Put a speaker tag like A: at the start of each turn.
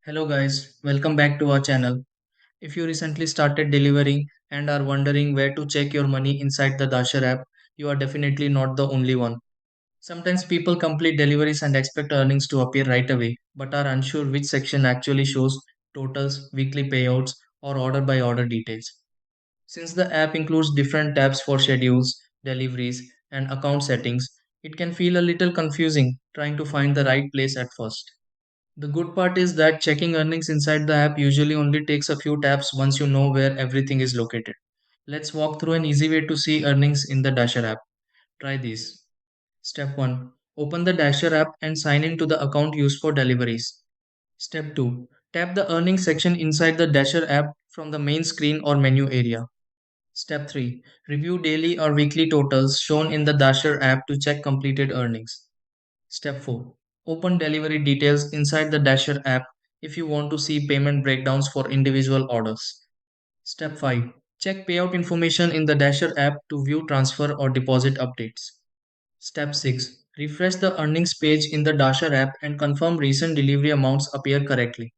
A: Hello guys, welcome back to our channel. If you recently started delivering and are wondering where to check your money inside the Dasher app, you are definitely not the only one. Sometimes people complete deliveries and expect earnings to appear right away, but are unsure which section actually shows totals, weekly payouts, or order by order details. Since the app includes different tabs for schedules, deliveries, and account settings, it can feel a little confusing trying to find the right place at first. The good part is that checking earnings inside the app usually only takes a few taps once you know where everything is located. Let's walk through an easy way to see earnings in the Dasher app. Try this. Step 1. Open the Dasher app and sign in to the account used for deliveries. Step 2. Tap the earnings section inside the Dasher app from the main screen or menu area. Step 3. Review daily or weekly totals shown in the Dasher app to check completed earnings. Step 4. Open delivery details inside the Dasher app if you want to see payment breakdowns for individual orders. Step 5. Check payout information in the Dasher app to view transfer or deposit updates. Step 6. Refresh the earnings page in the Dasher app and confirm recent delivery amounts appear correctly.